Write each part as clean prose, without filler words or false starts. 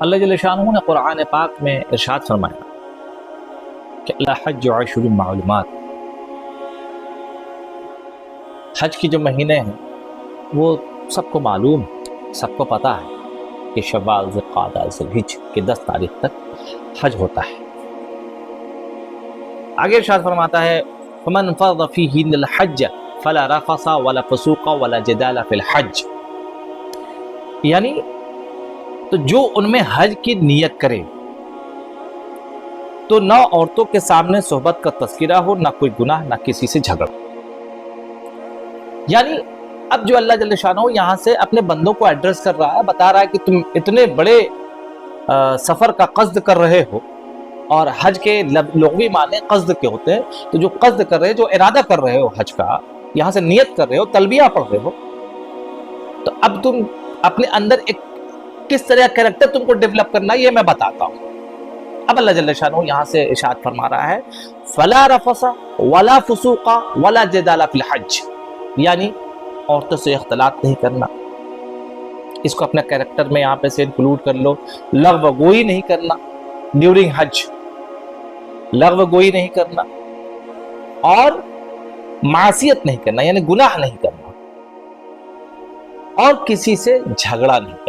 اللہ جل شانہ نے قرآن پاک میں ارشاد فرمایا کہ الحج عشر معلومات، حج کی جو مہینے ہیں وہ سب کو معلوم، سب کو پتہ ہے کہ شوال، ذوالقعدہ، ذوالحجہ کے 10 تاریخ تک حج ہوتا ہے۔ آگے ارشاد فرماتا ہے فمن فرض فیہن الحج فلا رفث ولا فسوق ولا جدال فی الحج، یعنی تو جو ان میں حج کی نیت کرے تو نہ عورتوں کے سامنے صحبت کا تذکرہ ہو، نہ کوئی گناہ، نہ کسی سے جھگڑ۔ یعنی اب جو اللہ جل شانہ یہاں سے اپنے بندوں کو ایڈریس کر رہا ہے، بتا رہا ہے کہ تم اتنے بڑے سفر کا قصد کر رہے ہو، اور حج کے لغوی معنی قصد کے ہوتے ہیں، تو جو قصد کر رہے، جو ارادہ کر رہے ہو حج کا، یہاں سے نیت کر رہے ہو، تلبیہ پڑھ رہے ہو، تو اب تم اپنے اندر ایک کس طرح کریکٹر تم کو ڈیولپ کرنا ہے یہ میں بتاتا ہوں۔ اب اللہ جل شانہ یہاں سے ارشاد فرما رہا ہے فلا رفث ولا فسوق ولا جدال فی الحج، یعنی عورتوں سے اختلاط نہیں کرنا، اس کو اپنے کریکٹر میں یہاں پہ سے انکلوڈ کر لو۔ لغو گوئی نہیں کرنا ڈیورنگ حج، لغو گوئی نہیں کرنا، اور معصیت نہیں کرنا یعنی گناہ نہیں کرنا، اور کسی سے جھگڑا نہیں کرنا۔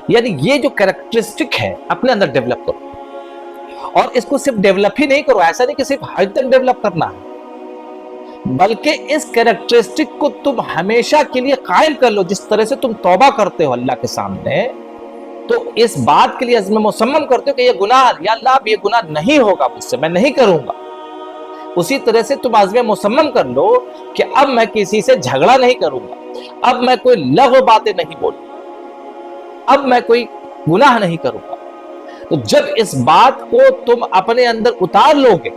یعنی یہ جو کریکٹرسٹک ہے اپنے اندر ڈیولپ کرو، اور اس کو صرف ڈیولپ ہی نہیں کرو، ایسا نہیں کہ صرف حج تک ڈیولپ کرنا ہے، بلکہ اس کریکٹرسٹک کو تم ہمیشہ کے لیے قائم کر لو۔ جس طرح سے تم توبہ کرتے ہو اللہ کے سامنے، تو اس بات کے لیے عزم مصمم کرتے ہو کہ یہ گناہ، یا اللہ اب یہ گناہ نہیں ہوگا مجھ سے، میں نہیں کروں گا، اسی طرح سے تم عزم مصمم کر لو کہ اب میں کسی سے جھگڑا نہیں کروں گا، اب میں کوئی لغو باتیں نہیں بولوں، اب میں کوئی گناہ نہیں کروں گا۔ تو جب اس بات کو تم اپنے اندر اتار لو گے،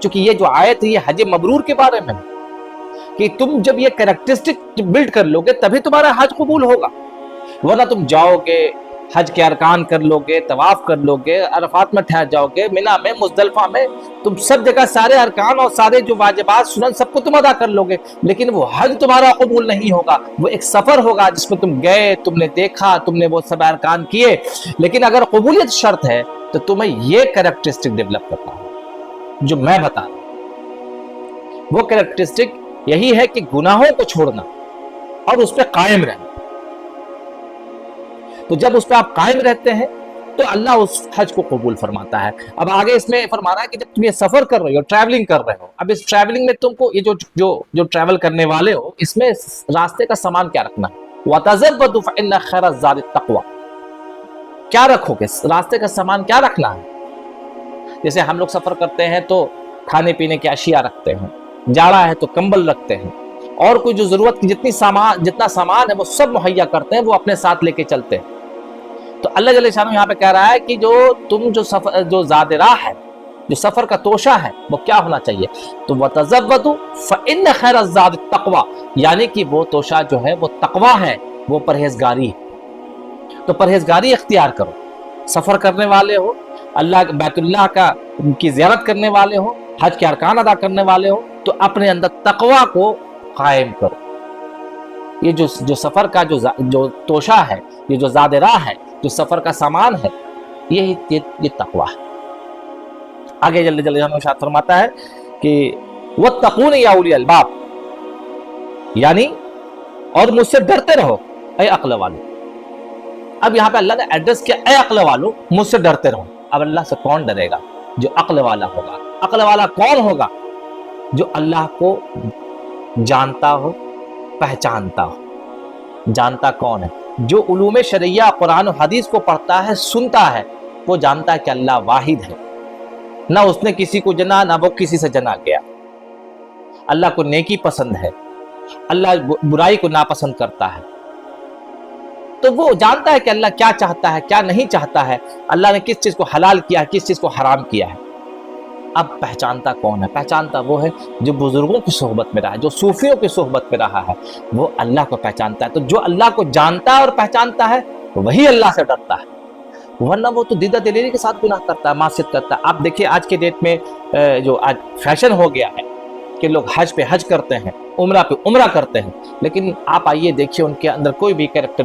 چونکہ یہ جو آیت ہے یہ حج مبرور کے بارے میں ہے، کہ تم جب یہ کریکٹرسٹک بلڈ کر لو گے تبھی تمہارا حج قبول ہوگا، ورنہ تم جاؤ گے، حج کے ارکان کر لو گے، طواف کر لو گے، عرفات میں ٹھہر جاؤ گے، منی میں، مزدلفہ میں، تم سب جگہ سارے ارکان اور سارے جو واجبات سنن سب کو تم ادا کر لو گے، لیکن وہ حج تمہارا قبول نہیں ہوگا۔ وہ ایک سفر ہوگا جس میں تم گئے، تم نے دیکھا، تم نے وہ سب ارکان کیے، لیکن اگر قبولیت شرط ہے تو تمہیں یہ کریکٹرسٹک ڈیولپ کرنا ہے جو میں بتا رہا ہوں۔ وہ کریکٹرسٹک یہی ہے کہ گناہوں کو چھوڑنا اور اس پہ قائم رہنا۔ تو جب اس پہ آپ قائم رہتے ہیں تو اللہ اس حج کو قبول فرماتا ہے۔ اب آگے اس میں فرما رہا ہے کہ جب تم یہ سفر کر رہے ہو، ٹریولنگ کر رہے ہو، اب اس ٹریولنگ میں تم کو یہ جو ٹریول کرنے والے ہو، اس میں راستے کا سامان کیا رکھنا ہے؟ وَتَزَوَّدُوا فَإِنَّ خَيْرَ الزَّادِ التَّقْوَىٰ، کیا رکھو گے؟ راستے کا سامان کیا رکھنا ہے؟ جیسے ہم لوگ سفر کرتے ہیں تو کھانے پینے کی اشیاء رکھتے ہیں، جاڑا ہے تو کمبل رکھتے ہیں، اور کوئی جو ضرورت کی جتنا سامان ہے وہ سب مہیا کرتے ہیں، وہ اپنے ساتھ لے کے چلتے ہیں۔ تو اللہ جل شانہ یہاں پہ کہہ رہا ہے کہ جو زاد راہ ہے، جو سفر کا توشہ ہے، وہ کیا ہونا چاہیے؟ تو وَتَزَوَّدُوا فَإِنَّ خَيْرَ الزَّادِ التَّقْوَىٰ، یعنی کہ وہ توشہ جو ہے وہ تقویٰ ہے، وہ پرہیزگاری ہے۔ تو پرہیزگاری اختیار کرو، سفر کرنے والے ہو، اللہ بیت اللہ کی زیارت کرنے والے ہو، حج کے ارکان ادا کرنے والے ہو، تو اپنے اندر تقویٰ کو قائم کرو۔ یہ جو سفر کا جو توشہ ہے، یہ جو زاد راہ ہے، جو سفر کا سامان ہے، یہ تقویٰ ہے۔ آگے جل جلالہ ارشاد فرماتا ہے کہ وَاتَّقُونِ يَا أُولِي الْأَلْبَابِ، یعنی اور مجھ سے ڈرتے رہو اے عقل والو۔ اب یہاں پہ اللہ نے ایڈریس کیا اے عقل والو، مجھ سے ڈرتے رہو۔ اب اللہ سے کون ڈرے گا؟ جو عقل والا ہوگا۔ عقل والا کون ہوگا؟ جو اللہ کو جانتا ہو، پہچانتا ہو۔ جانتا کون ہے؟ جو علوم شرعیہ، قرآن و حدیث کو پڑھتا ہے، سنتا ہے، وہ جانتا ہے کہ اللہ واحد ہے، نہ اس نے کسی کو جنا، نہ وہ کسی سے جنا گیا۔ اللہ کو نیکی پسند ہے، اللہ برائی کو ناپسند کرتا ہے۔ تو وہ جانتا ہے کہ اللہ کیا چاہتا ہے، کیا نہیں چاہتا ہے، اللہ نے کس چیز کو حلال کیا ہے، کس چیز کو حرام کیا ہے۔ اب پہچانتا کون ہے؟ پہچانتا وہ ہے جو بزرگوں کی صحبت میں رہا ہے، جو صوفیوں کی صحبت میں رہا ہے، وہ اللہ کو پہچانتا ہے۔ تو جو اللہ کو جانتا ہے اور پہچانتا ہے وہی اللہ سے ڈرتا ہے، ورنہ وہ تو دیدہ دلیری کے ساتھ گناہ کرتا ہے، معصیت کرتا ہے۔ آپ دیکھیے آج کے ڈیٹ میں جو آج فیشن ہو گیا ہے کہ لوگ حج پہ حج کرتے ہیں، عمرہ پہ عمرہ کرتے ہیں، لیکن آپ آئیے دیکھیے ان کے اندر کوئی بھی کریکٹر